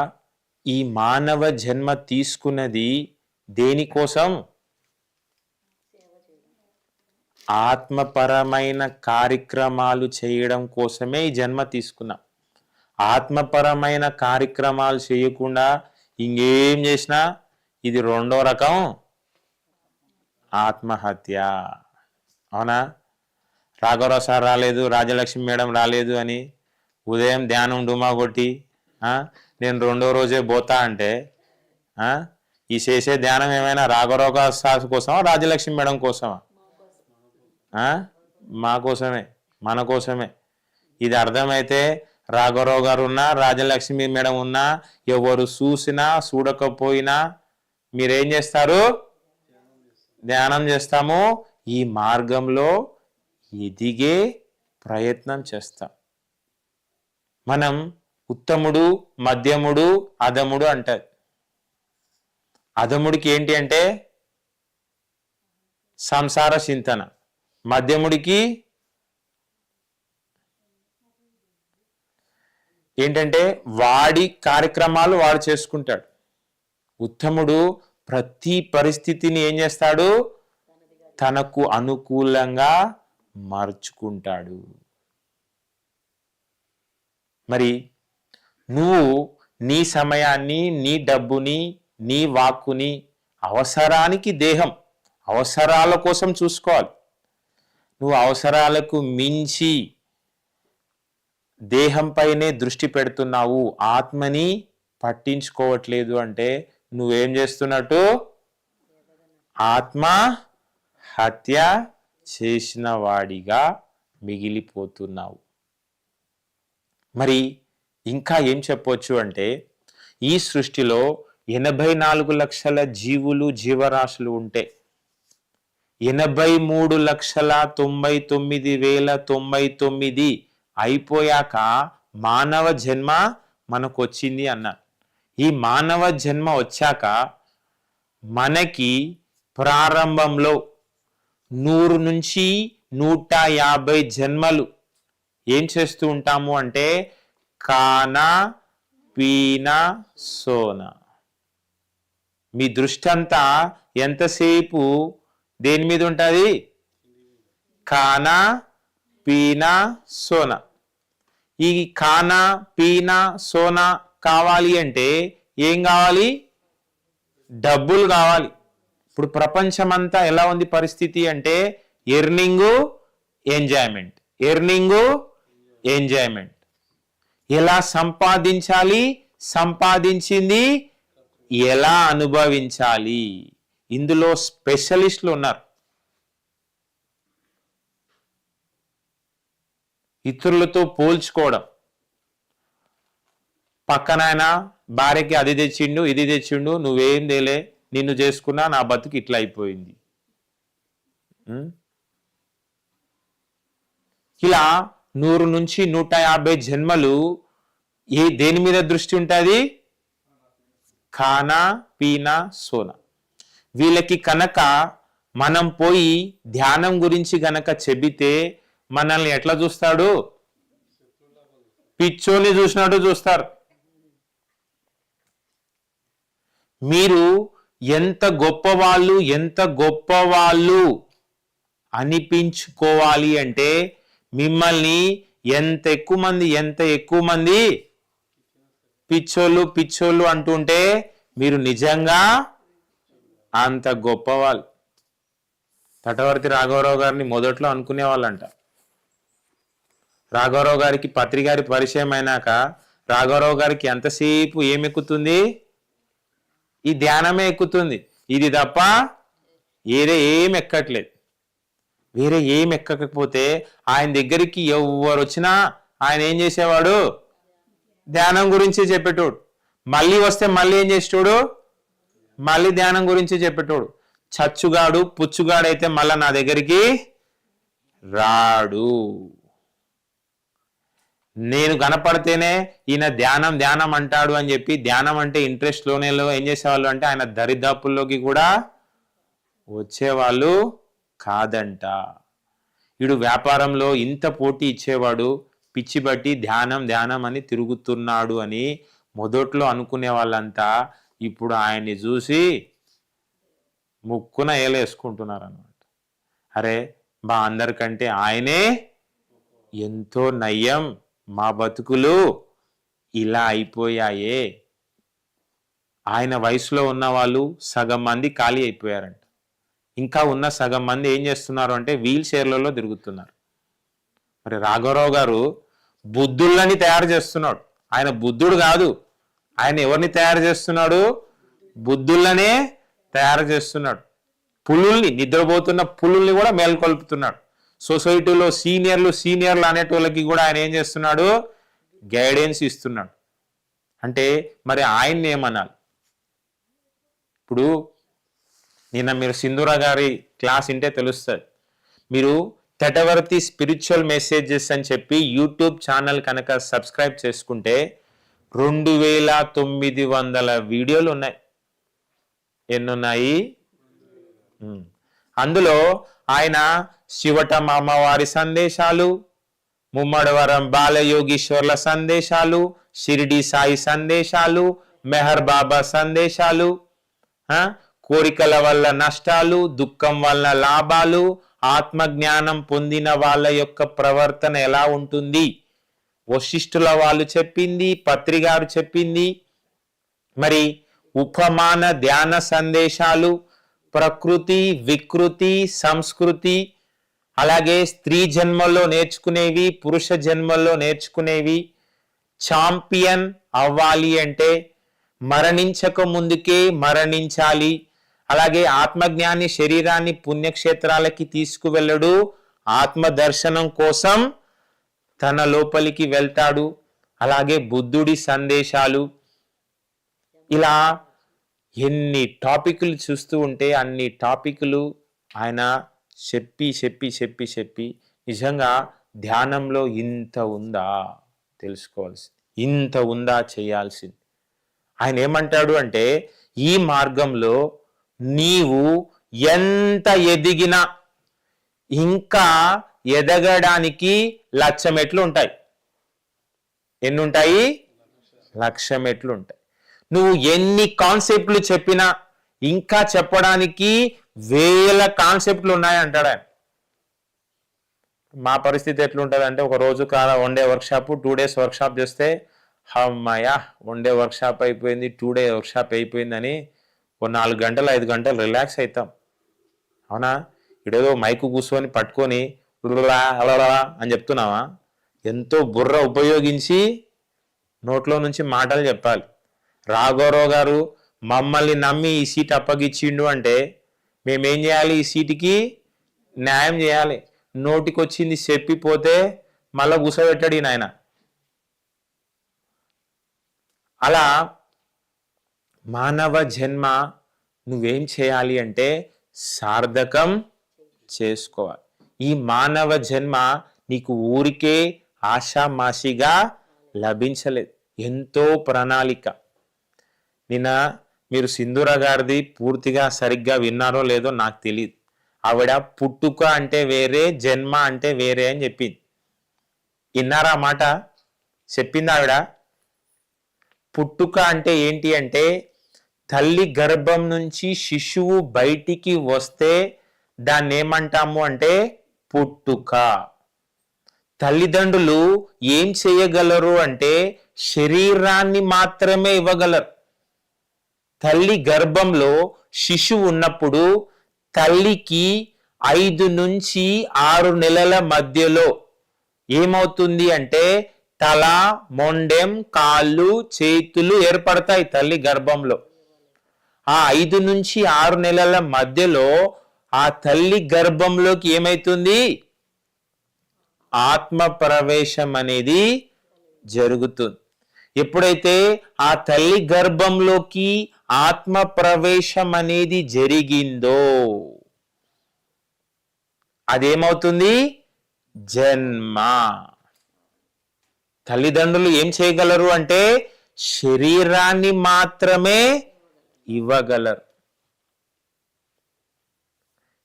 ఈ మానవ జన్మ తీసుకున్నది దేనికోసం? ఆత్మపరమైన కార్యక్రమాలు చేయడం కోసమే ఈ జన్మ తీసుకున్నాం. ఆత్మపరమైన కార్యక్రమాలు చేయకుండా ఇంకేం చేసినా ఇది రెండో రకం ఆత్మహత్య. అవునా? రాఘవరావు సార్ రాలేదు, రాజలక్ష్మి మేడం రాలేదు అని ఉదయం ధ్యానం డుమా కొట్టి నేను రెండో రోజే పోతా అంటే ఈ చేసే ధ్యానం ఏమైనా రాఘవరావు సార్ కోసమా, రాజలక్ష్మి మేడం కోసమా? మా కోసమే, మన కోసమే. ఇది అర్థమైతే రాఘవరావు గారు ఉన్నా, రాజలక్ష్మి మేడం ఉన్నా, ఎవరు చూసినా చూడకపోయినా మీరేం చేస్తారు? ధ్యానం చేస్తాము. ఈ మార్గంలో ఎదిగే ప్రయత్నం చేస్తాం. మనం ఉత్తముడు, మధ్యముడు, అధముడు అంటారు. అధముడికి ఏంటి అంటే సంసార చింతన. మధ్యముడికి ఏంటంటే వాడి కార్యక్రమాలు వాడు చేసుకుంటాడు. ఉత్తముడు ప్రతి పరిస్థితిని ఏం చేస్తాడు? తనకు అనుకూలంగా మార్చుకుంటాడు. మరి నువ్వు నీ సమయాన్ని, నీ డబ్బుని, నీ వాక్కుని అవసరానికి దేహం అవసరాల కోసం చూసుకోవాలి. నువ్వు అవసరాలకు మించి దేహంపైనే దృష్టి పెడుతున్నావు, ఆత్మని పట్టించుకోవట్లేదు అంటే నువ్వేం చేస్తున్నట్టు? ఆత్మ హత్య చేసిన వాడిగా మిగిలిపోతున్నావు. మరి ఇంకా ఏం చెప్పొచ్చు అంటే ఈ సృష్టిలో 84 లక్షల జీవులు, జీవరాశులు ఉంటే 83,99,099 అయిపోయాక మానవ జన్మ మనకు వచ్చింది అన్నారు. ఈ మానవ జన్మ వచ్చాక మనకి ప్రారంభంలో 100 నుంచి 150 జన్మలు ఏం చేస్తూ ఉంటాము అంటే కానా పీనా సోనా. మీ దృష్టి అంతా ఎంతసేపు దేని మీద ఉంటుంది? కానా పీనా సోనా. ఈ కానా పీనా సోనా కావాలి అంటే ఏం కావాలి? డబ్బులు కావాలి. ఇప్పుడు ప్రపంచమంతా ఎలా ఉంది పరిస్థితి అంటే ఎర్నింగ్ ఎంజాయ్మెంట్, ఎర్నింగ్ ఎంజాయ్మెంట్. ఎలా సంపాదించాలి, సంపాదించింది ఎలా అనుభవించాలి, ఇందులో స్పెషలిస్టులు ఉన్నారు. ఇతరులతో పోల్చుకోవడం, పక్కనైనా భార్యకి అది తెచ్చిండు, ఇది తెచ్చిండు, నువ్వేం తేలే, నిన్ను చేసుకున్నా నా బతుకు ఇట్లా అయిపోయింది. ఇలా 100 నుంచి 150 జన్మలు దేని మీద దృష్టి ఉంటుంది? ఖానా పీనా సోనా. వీళ్ళకి కనుక మనం పోయి ధ్యానం గురించి గనక చెబితే మనల్ని ఎట్లా చూస్తాడు? పిచ్చోని చూసినట్టు చూస్తారు. మీరు ఎంత గొప్పవాళ్ళు, ఎంత గొప్పవాళ్ళు అనిపించుకోవాలి అంటే మిమ్మల్ని ఎంత ఎక్కువ మంది పిచ్చోళ్ళు పిచ్చోళ్ళు అంటుంటే మీరు నిజంగా అంత గొప్పవాళ్ళు. తటవర్తి రాఘవరావు గారిని మొదట్లో అనుకునే వాళ్ళంట. రాఘవరావు గారికి పత్రికారి పరిచయం అయినాక రాఘవరావు గారికి ఎంతసేపు ఏమెక్కుతుంది? ఈ ధ్యానమే ఎక్కుతుంది. ఇది తప్ప వేరే ఏం ఎక్కట్లేదు. వేరే ఏం ఎక్కకపోతే ఆయన దగ్గరికి ఎవరు వచ్చినా ఆయన ఏం చేసేవాడు? ధ్యానం గురించి చెప్పేటోడు. మళ్ళీ వస్తే మళ్ళీ ఏం చేసేటోడు? మళ్ళీ ధ్యానం గురించి చెప్పేటోడు. చచ్చుగాడు పుచ్చుగాడు అయితే మళ్ళా నా దగ్గరికి రాడు. నేను కనపడితేనే ఈయన ధ్యానం ధ్యానం అంటాడు అని చెప్పి ధ్యానం అంటే ఇంట్రెస్ట్ లోనే ఏం చేసేవాళ్ళు అంటే ఆయన దరిదాపుల్లోకి కూడా వచ్చేవాళ్ళు కాదంట. వీడు వ్యాపారంలో ఇంత పోటీ ఇచ్చేవాడు, పిచ్చి బట్టి ధ్యానం ధ్యానం అని తిరుగుతున్నాడు అని మొదట్లో అనుకునే వాళ్ళంతా ఇప్పుడు ఆయన్ని చూసి ముక్కున ఏలేసుకుంటున్నారు అన్నమాట. అరే మా అందరికంటే ఆయనే ఎంతో నయ్యం, మా బతుకులు ఇలా అయిపోయాయే. ఆయన వయసులో ఉన్న వాళ్ళు సగం మంది ఖాళీ అయిపోయారంట. ఇంకా ఉన్న సగం మంది ఏం చేస్తున్నారు అంటే వీల్ చైర్లలో తిరుగుతున్నారు. మరి రాఘవరావు గారు బుద్ధుళ్ళని తయారు చేస్తున్నాడు. ఆయన బుద్ధుడు కాదు, ఆయన ఎవరిని తయారు చేస్తున్నాడు? బుద్ధుళ్ళనే తయారు చేస్తున్నాడు. పులుల్ని, నిద్రపోతున్న పులుల్ని కూడా మేల్కొల్పుతున్నాడు. సొసైటీలో సీనియర్లు అనేటోళ్ళకి కూడా ఆయన ఏం చేస్తున్నాడు? గైడెన్స్ ఇస్తున్నాడు. అంటే మరి ఆయన్ని ఏమనాలి? ఇప్పుడు నిన్న మీరు సింధూర గారి క్లాస్ వింటే తెలుస్తుంది. మీరు తటవర్తి స్పిరిచువల్ మెసేజెస్ అని చెప్పి యూట్యూబ్ ఛానల్ కనుక సబ్స్క్రైబ్ చేసుకుంటే 2900 వీడియోలు ఉన్నాయి. ఎన్నున్నాయి? అందులో ఆయన శివటం అమ్మవారి సందేశాలు, ముమ్మడవరం బాలయోగీశ్వర్ల సందేశాలు, షిరిడి సాయి సందేశాలు, మెహర్ బాబా సందేశాలు, కోరికల వల్ల నష్టాలు, దుఃఖం వల్ల లాభాలు, ఆత్మజ్ఞానం పొందిన వాళ్ళ యొక్క ప్రవర్తన ఎలా ఉంటుంది, వశిష్ఠుల వాళ్ళు చెప్పింది, పత్రి గారు చెప్పింది, మరి ఉపమాన ధ్యాన సందేశాలు, ప్రకృతి వికృతి సంస్కృతి, అలాగే స్త్రీ జన్మల్లో నేర్చుకునేవి, పురుష జన్మల్లో నేర్చుకునేవి, ఛాంపియన్ అవ్వాలి అంటే మరణించక ముందుకే మరణించాలి, అలాగే ఆత్మజ్ఞాని శరీరాన్ని పుణ్యక్షేత్రాలకి తీసుకువెళ్ళడు, ఆత్మ దర్శనం కోసం తన లోపలికి వెళ్తాడు, అలాగే బుద్ధుడి సందేశాలు, ఇలా ఎన్ని టాపిక్లు చూస్తూ ఉంటే అన్ని టాపిక్లు ఆయన చెప్పి చెప్పి చెప్పి చెప్పి నిజంగా ధ్యానంలో ఇంత ఉందా తెలుసుకోవాల్సింది, ఇంత ఉందా చేయాల్సింది. ఆయన ఏమంటాడు అంటే ఈ మార్గంలో నీవు ఎంత ఎదిగినా ఇంకా ఎదగడానికి 1,00,000 మెట్లు ఉంటాయి. ఎన్ని ఉంటాయి? 1,00,000 మెట్లు ఉంటాయి. నువ్వు ఎన్ని కాన్సెప్ట్లు చెప్పినా ఇంకా చెప్పడానికి 1000 కాన్సెప్ట్లు ఉన్నాయి అంటాడు ఆయన. మా పరిస్థితి ఎట్లుంటుంది అంటే ఒక రోజు 1 డే వర్క్షాప్ 2 డేస్ వర్క్షాప్ చేస్తే అమ్మాయ్యా 1 డే వర్క్షాప్ అయిపోయింది 2 డే వర్క్షాప్ అయిపోయిందని ఒక 4 గంటలు 5 గంటలు రిలాక్స్ అవుతాం. అవునా? ఇడేదో మైకు కూర్చొని పట్టుకొని అలా అని చెప్తున్నావా? ఎంతో బుర్ర ఉపయోగించి నోట్లో నుంచి మాటలు చెప్పాలి. రాఘవరావు గారు మమ్మల్ని నమ్మి ఈ సీట్ అప్పగిచ్చిండు అంటే మేమేం చేయాలి? ఈ సీటుకి న్యాయం చేయాలి. నోటికి వచ్చింది చెప్పిపోతే మళ్ళా కూసబెట్టాడు నాయన. అలా మానవ జన్మ నువ్వేం చేయాలి అంటే సార్థకం చేసుకోవాలి. ఈ మానవ జన్మ నీకు ఊరికే ఆషామాషిగా లభించలేదు, ఎంతో ప్రణాళిక. నిన్న మీరు సింధూర గారిది పూర్తిగా సరిగ్గా విన్నారో లేదో నాకు తెలియదు. ఆవిడ పుట్టుక అంటే వేరే, జన్మ అంటే వేరే అని చెప్పింది. విన్నారా మాట? చెప్పింది ఆవిడ. పుట్టుక అంటే ఏంటి అంటే తల్లి గర్భం నుంచి శిశువు బయటికి వస్తే దాన్ని ఏమంటాము అంటే పుట్టుక. తల్లిదండ్రులు ఏం చేయగలరు అంటే శరీరాన్ని మాత్రమే ఇవ్వగలరు. తల్లి గర్భంలో శిశువు ఉన్నప్పుడు తల్లికి 5 నుంచి 6 నెలల మధ్యలో ఏమవుతుంది అంటే తల, మొండెం, కాళ్ళు, చేతులు ఏర్పడతాయి తల్లి గర్భంలో. ఆ 5 నుంచి 6 నెలల మధ్యలో ఆ తల్లి గర్భంలోకి ఏమైతుంది? ఆత్మ ప్రవేశం అనేది జరుగుతుంది. ఎప్పుడైతే ఆ తల్లి గర్భంలోకి ఆత్మ ప్రవేశం అనేది జరిగిందో అదేమవుతుంది? జన్మ. తల్లిదండ్రులు ఏం చేయగలరు అంటే శరీరాన్ని మాత్రమే ఇవ్వగలరు.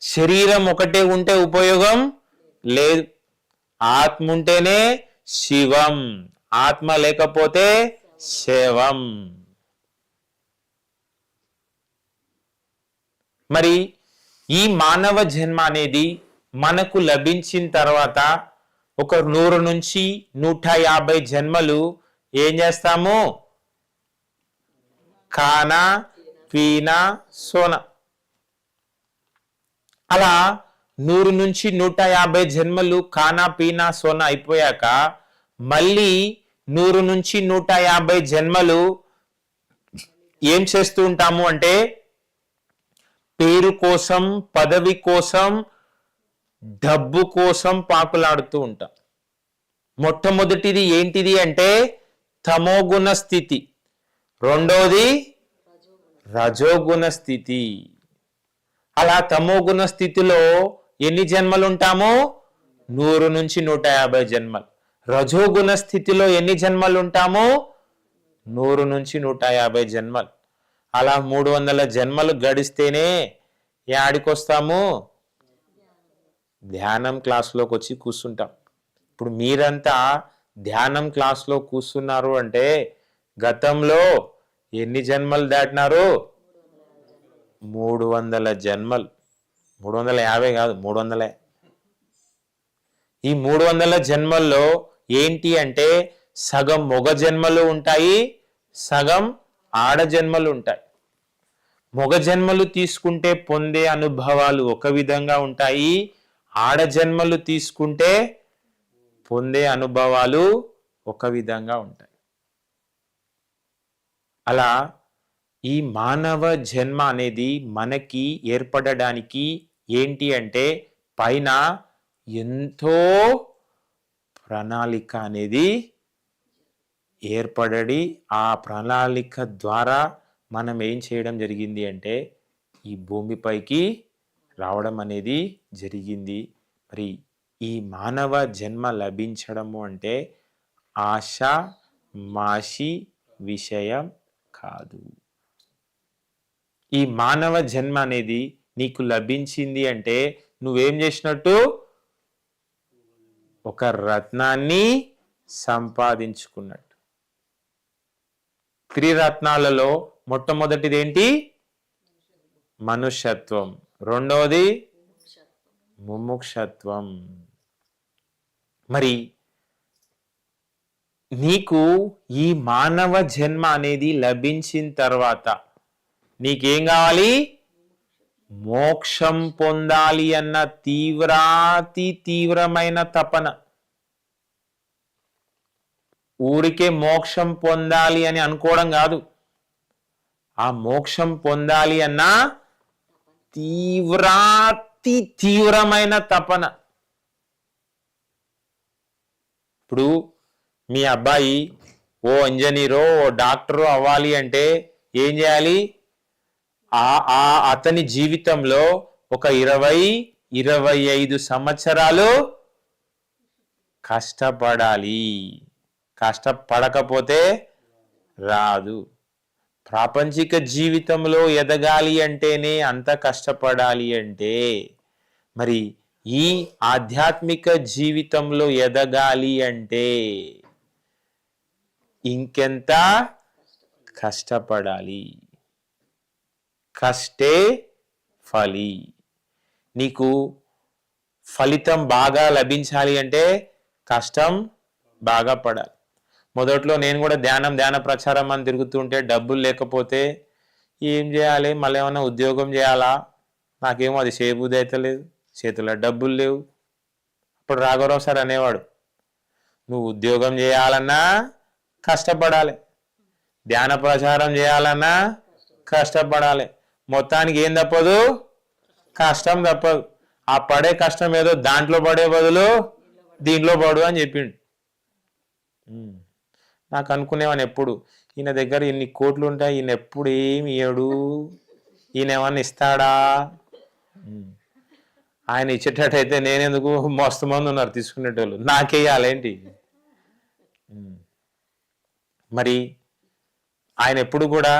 శరీరం ఒకటే ఉంటే ఉపయోగం లేదు. ఆత్మ ఉంటేనే శివం, ఆత్మ లేకపోతే శవం. మరి ఈ మానవ జన్మ అనేది మనకు లభించిన తర్వాత ఒక 100 నుంచి 150 జన్మలు ఏం చేస్తాము? ఖానా పీనా సోనా. అలా 100 నుంచి 150 జన్మలు ఖానా పీనా సోనా అయిపోయాక మళ్ళీ 100 నుంచి 150 జన్మలు ఏం చేస్తూ ఉంటాము అంటే పేరు కోసం, పదవి కోసం, డబ్బు కోసం పాకులాడుతూ ఉంటాం. మొట్టమొదటిది ఏంటిది అంటే తమోగుణ స్థితి, రెండోది రజోగుణ స్థితి. అలా తమోగుణ స్థితిలో ఎన్ని జన్మలు ఉంటాము? 100 నుంచి 150 జన్మలు. రజోగుణ స్థితిలో ఎన్ని జన్మలు ఉంటాము? 100 నుంచి 150 జన్మలు. అలా 300 జన్మలు గడిస్తేనే యాడికొస్తాము? ధ్యానం క్లాస్లోకి వచ్చి కూర్చుంటాం. ఇప్పుడు మీరంతా ధ్యానం క్లాస్లో కూర్చున్నారు అంటే గతంలో ఎన్ని జన్మలు దాటినారు? 300 జన్మలు. 350 కాదు, 300. ఈ 300 జన్మల్లో ఏంటి అంటే సగం మొగ జన్మలు ఉంటాయి, సగం ఆడ జన్మలు ఉంటాయి. మొగ జన్మలు తీసుకుంటే పొందే అనుభవాలు ఒక విధంగా ఉంటాయి, ఆడ జన్మలు తీసుకుంటే పొందే అనుభవాలు ఒక విధంగా ఉంటాయి. అలా ఈ మానవ జన్మ అనేది మనకి ఏర్పడడానికి ఏంటి అంటే పైన ఎంతో ప్రణాళిక అనేది ఏర్పడి ఆ ప్రణాళిక ద్వారా మనం ఏం చేయడం జరిగింది అంటే ఈ భూమిపైకి రావడం అనేది జరిగింది. మరి ఈ మానవ జన్మ లభించడము అంటే ఆశ మాషి విషయం కాదు. ఈ మానవ జన్మ అనేది నీకు లభించింది అంటే నువ్వేం చేసినట్టు? ఒక రత్నాన్ని సంపాదించుకున్నట్టు. త్రిరత్నాలలో మొట్టమొదటిది ఏంటి? మనుష్యత్వం. రెండవది ముముక్షత్వం. మరి నీకు ఈ మానవ జన్మ అనేది లభించిన తర్వాత నీకేం కావాలి? మోక్షం పొందాలి అన్న తీవ్రమైన తపన. ఊరికే మోక్షం పొందాలి అని అనుకోవడం కాదు, ఆ మోక్షం పొందాలి అన్న తీవ్రమైన తపన. ఇప్పుడు మీ అబ్బాయి ఓ ఇంజనీరో ఓ డాక్టరో అవ్వాలి అంటే ఏం చేయాలి? అతని జీవితంలో ఒక 20-25 సంవత్సరాలు కష్టపడాలి. కష్టపడకపోతే రాదు. ప్రాపంచిక జీవితంలో ఎదగాలి అంటేనే అంత కష్టపడాలి అంటే మరి ఈ ఆధ్యాత్మిక జీవితంలో ఎదగాలి అంటే ఇంకెంత కష్టపడాలి. కష్టే ఫలి. నీకు ఫలితం బాగా లభించాలి అంటే కష్టం బాగా పడాలి. మొదట్లో నేను కూడా ధ్యాన ప్రచారం అని తిరుగుతుంటే డబ్బులు లేకపోతే ఏం చేయాలి, మళ్ళీ ఏమైనా ఉద్యోగం చేయాలా, నాకేమో అది చేయబుద్ధి అయితే లేదు, చేతిలో డబ్బులు లేవు. అప్పుడు రాఘవరావు సార్ అనేవాడు, నువ్వు ఉద్యోగం చేయాలన్నా కష్టపడాలి, ధ్యాన ప్రచారం చేయాలన్నా కష్టపడాలి, మొత్తానికి ఏం తప్పదు? కష్టం తప్పదు. ఆ పడే కష్టం ఏదో దాంట్లో పడే బదులు దీంట్లో పడు అని చెప్పిండు. నాకు అనుకునేవాని ఎప్పుడు, ఈయన దగ్గర ఇన్ని కోట్లు ఉంటాయి, ఈయన ఎప్పుడు ఏమి ఇయ్యడు, ఈయన ఏమన్నా ఇస్తాడా? ఆయన ఇచ్చేటట్టయితే నేనెందుకు, మస్తు మంది ఉన్నారు తీసుకునేటోళ్ళు, నాకేయాలేంటి? మరి ఆయన ఎప్పుడు కూడా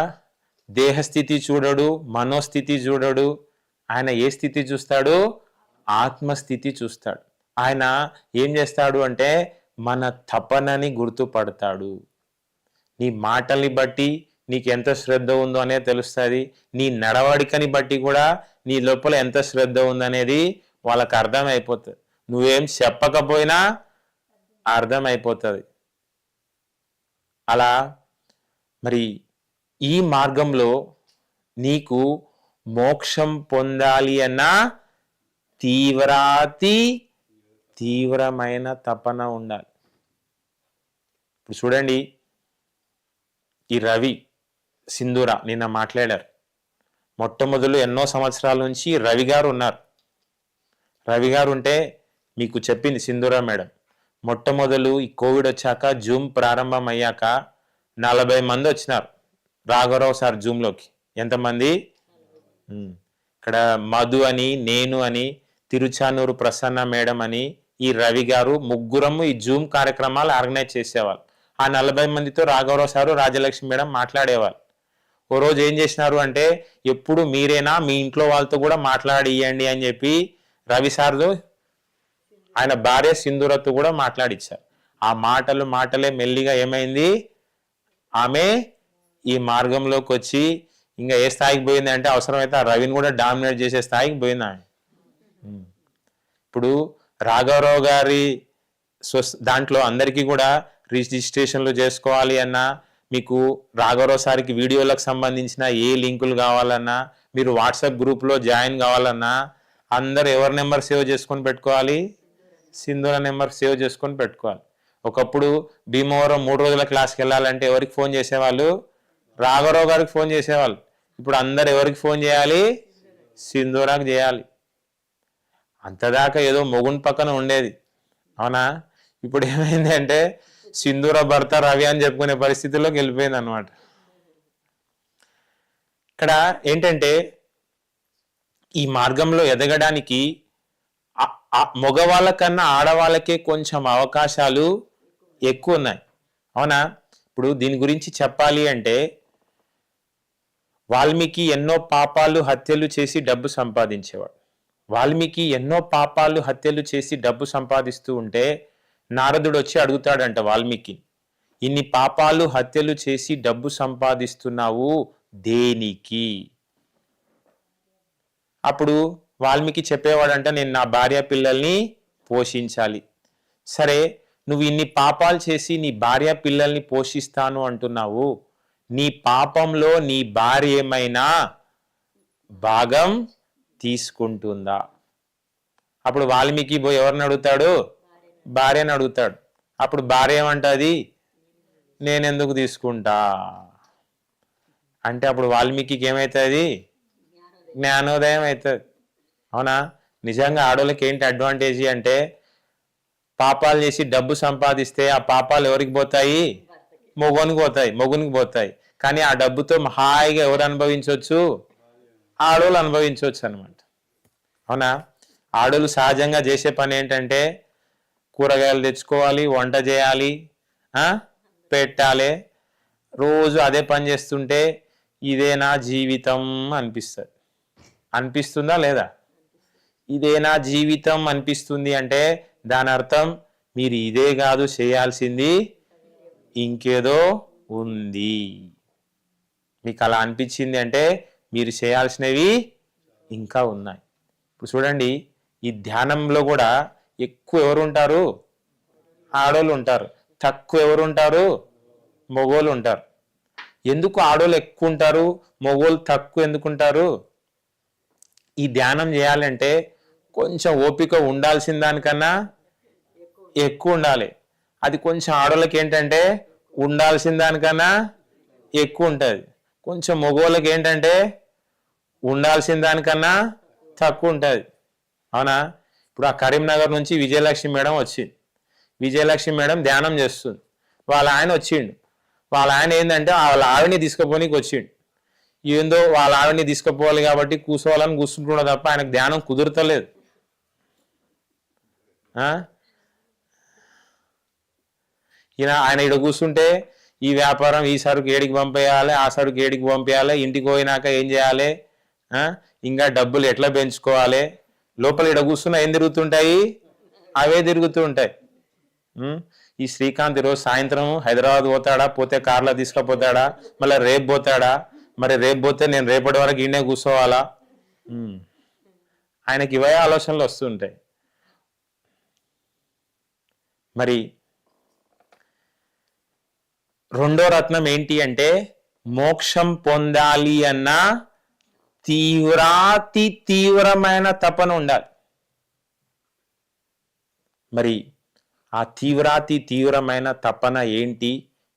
దేహస్థితి చూడడు, మనోస్థితి చూడడు. ఆయన ఏ స్థితి చూస్తాడు? ఆత్మస్థితి చూస్తాడు. ఆయన ఏం చేస్తాడు అంటే మన తపనని గుర్తుపడతాడు. నీ మాటల్ని బట్టి నీకు ఎంత శ్రద్ధ ఉందో అనేది తెలుస్తుంది. నీ నడవడికని బట్టి కూడా నీ లోపల ఎంత శ్రద్ధ ఉందనేది వాళ్ళకి అర్థమైపోతుంది. నువ్వేం చెప్పకపోయినా అర్థమైపోతుంది. అలా మరి ఈ మార్గంలో నీకు మోక్షం పొందాలి అన్న తీవ్రమైన తపన ఉండాలి. ఇప్పుడు చూడండి, ఈ రవి సింధూర నిన్న మాట్లాడారు. మొట్టమొదలు ఎన్నో సంవత్సరాల నుంచి రవి గారు ఉన్నారు. రవి గారు ఉంటే మీకు చెప్పింది సింధూర మేడం, మొట్టమొదలు ఈ కోవిడ్ వచ్చాక జూమ్ ప్రారంభం అయ్యాక 40 మంది వచ్చినారు రాఘవరావు సార్ జూమ్లోకి. ఎంతమంది? ఇక్కడ మధు అని, నేను అని, తిరుచానూరు ప్రసన్న మేడం అని, ఈ రవి గారు, ముగ్గురము ఈ జూమ్ కార్యక్రమాలు ఆర్గనైజ్ చేసేవాళ్ళు. ఆ 40 మందితో రాఘవరావు సారు, రాజలక్ష్మి మేడం మాట్లాడేవాళ్ళు. ఓ రోజు ఏం చేసినారు అంటే, ఎప్పుడు మీరేనా మీ ఇంట్లో వాళ్ళతో కూడా మాట్లాడియండి అని చెప్పి రవి సార్తో ఆయన భార్య సింధూరతో కూడా మాట్లాడిచ్చారు. ఆ మాటలే మెల్లిగా ఏమైంది, ఆమె ఈ మార్గంలోకి వచ్చి ఇంకా ఏ స్థాయికి పోయింది అంటే అవసరమైతే ఆ రవిని కూడా డామినేట్ చేసే స్థాయికి పోయింది ఆమె. ఇప్పుడు రాఘవరావు గారి దాంట్లో అందరికీ కూడా రిజిస్ట్రేషన్లు చేసుకోవాలి అన్నా, మీకు రాఘవరావు సార్కి వీడియోలకు సంబంధించిన ఏ లింకులు కావాలన్నా, మీరు వాట్సాప్ గ్రూప్లో జాయిన్ కావాలన్నా అందరు ఎవరి నెంబర్ సేవ్ చేసుకొని పెట్టుకోవాలి, సింధూర నెంబర్ సేవ్ చేసుకొని పెట్టుకోవాలి. ఒకప్పుడు భీమవరం 3 రోజుల క్లాస్కి వెళ్ళాలంటే ఎవరికి ఫోన్ చేసేవాళ్ళు, రాఘవరావు గారికి ఫోన్ చేసేవాళ్ళు. ఇప్పుడు అందరు ఎవరికి ఫోన్ చేయాలి, సింధూరాకి చేయాలి. అంతదాకా ఏదో మొగుని పక్కన ఉండేది, అవునా? ఇప్పుడు ఏమైంది అంటే సింధూర భర్త రవి అని చెప్పుకునే పరిస్థితిలోకి వెళ్ళిపోయింది అనమాట. ఇక్కడ ఏంటంటే ఈ మార్గంలో ఎదగడానికి మగవాళ్ళ కన్నా ఆడవాళ్ళకే కొంచెం అవకాశాలు ఎక్కువ ఉన్నాయి, అవునా? ఇప్పుడు దీని గురించి చెప్పాలి అంటే వాల్మీకి ఎన్నో పాపాలు హత్యలు చేసి డబ్బు సంపాదించేవాడు. వాల్మీకి ఎన్నో పాపాలు హత్యలు చేసి డబ్బు సంపాదిస్తూ ఉంటే నారదుడు వచ్చి అడుగుతాడంట వాల్మీకి, ఇన్ని పాపాలు హత్యలు చేసి డబ్బు సంపాదిస్తున్నావు దేనికి? అప్పుడు వాల్మీకి చెప్పేవాడంట, నేను నా భార్య పిల్లల్ని పోషించాలి. సరే, నువ్వు ఇన్ని పాపాలు చేసి నీ భార్య పిల్లల్ని పోషిస్తాను అంటున్నావు, నీ పాపంలో నీ భార్య ఏమైనా భాగం తీసుకుంటుందా? అప్పుడు వాల్మీకి పోయి ఎవరిని అడుగుతాడు, భార్యను అడుగుతాడు. అప్పుడు భార్య ఏమంటది, నేనెందుకు తీసుకుంటా అంటే అప్పుడు వాల్మీకి ఏమవుతుంది, జ్ఞానోదయం అవుతుంది, అవునా? నిజంగా ఆడోళ్ళకి ఏంటి అడ్వాంటేజ్ అంటే పాపాలు చేసి డబ్బు సంపాదిస్తే ఆ పాపాలు ఎవరికి పోతాయి, మొగునికి పోతాయి. కానీ ఆ డబ్బుతో హాయిగా ఎవరు అనుభవించవచ్చు, ఆడోళ్ళు అనుభవించవచ్చు అనమాట, అవునా? ఆడోళ్ళు సహజంగా చేసే పని ఏంటంటే కూరగాయలు తెచ్చుకోవాలి, వంట చేయాలి, పెట్టాలి, రోజు అదే పని చేస్తుంటే ఇదేనా జీవితం అనిపిస్తుంది. అనిపిస్తుందా లేదా? ఇదేనా జీవితం అనిపిస్తుంది అంటే దాని అర్థం మీరు ఇదే కాదు చేయాల్సింది, ఇంకేదో ఉంది. మీకు అలా అనిపించింది అంటే మీరు చేయాల్సినవి ఇంకా ఉన్నాయి. ఇప్పుడు చూడండి, ఈ ధ్యానంలో కూడా ఎక్కువ ఎవరు ఉంటారు, ఆడోళ్ళు ఉంటారు. తక్కువ ఎవరు ఉంటారు, మగోళ్ళు ఉంటారు. ఎందుకు ఆడోళ్ళు ఎక్కువ ఉంటారు, మగోళ్ళు తక్కువ ఎందుకుంటారు? ఈ ధ్యానం చేయాలంటే కొంచెం ఓపిక ఉండాల్సిన దానికన్నా ఎక్కువ ఉండాలి. అది కొంచెం ఆడోళ్ళకి ఏంటంటే ఉండాల్సిన దానికన్నా ఎక్కువ ఉంటుంది. కొంచెం మగోళ్ళకి ఏంటంటే ఉండాల్సిన దానికన్నా తక్కువ ఉంటుంది, అవునా? ఇప్పుడు ఆ కరీంనగర్ నుంచి విజయలక్ష్మి మేడం వచ్చింది. విజయలక్ష్మి మేడం ధ్యానం చేస్తుంది. వాళ్ళ ఆయన వచ్చిండు. వాళ్ళ ఆయన ఏంటంటే వాళ్ళ ఆవిడని తీసుకుపోనీకి వచ్చిండు. ఏందో వాళ్ళ ఆవిడని తీసుకుపోవాలి కాబట్టి కూర్చోవాలని కూర్చుంటున్నా తప్ప ఆయనకు ధ్యానం కుదురుతలేదు. ఆయన ఇక్కడ కూర్చుంటే ఈ వ్యాపారం, ఈ సరుకు ఏడికి పంపేయాలి, ఆ సరుకు ఏడికి పంపేయాలి, ఇంటికి పోయినాక ఏం చేయాలి, ఇంకా డబ్బులు ఎట్లా పెంచుకోవాలి, లోపల ఇక్కడ కూర్చున్నా ఏం తిరుగుతుంటాయి, అవే తిరుగుతూ ఉంటాయి. ఈ శ్రీకాంత్ ఈరోజు సాయంత్రం హైదరాబాద్ పోతాడా, పోతే కార్లో తీసుకుపోతాడా, మళ్ళీ రేపు పోతాడా, మరి రేపు పోతే నేను రేపటి వరకు ఈయనే కూర్చోవాలా, ఆయనకి ఇవే ఆలోచనలు వస్తుంటాయి. మరి రెండో రత్నం ఏంటి అంటే మోక్షం పొందాలి అన్న తీవ్రాతి తీవ్రమైన తపన ఉండాలి. మరి ఆ తీవ్రాతి తీవ్రమైన తపన ఏంటి,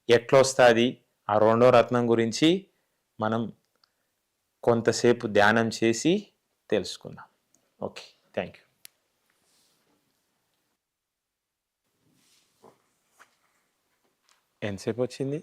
ఎట్లొస్తుంది, ఆ రెండో రత్నం గురించి మనం కొంతసేపు ధ్యానం చేసి తెలుసుకుందాం. Okay, thank you. ఎంతసేపు వచ్చింది?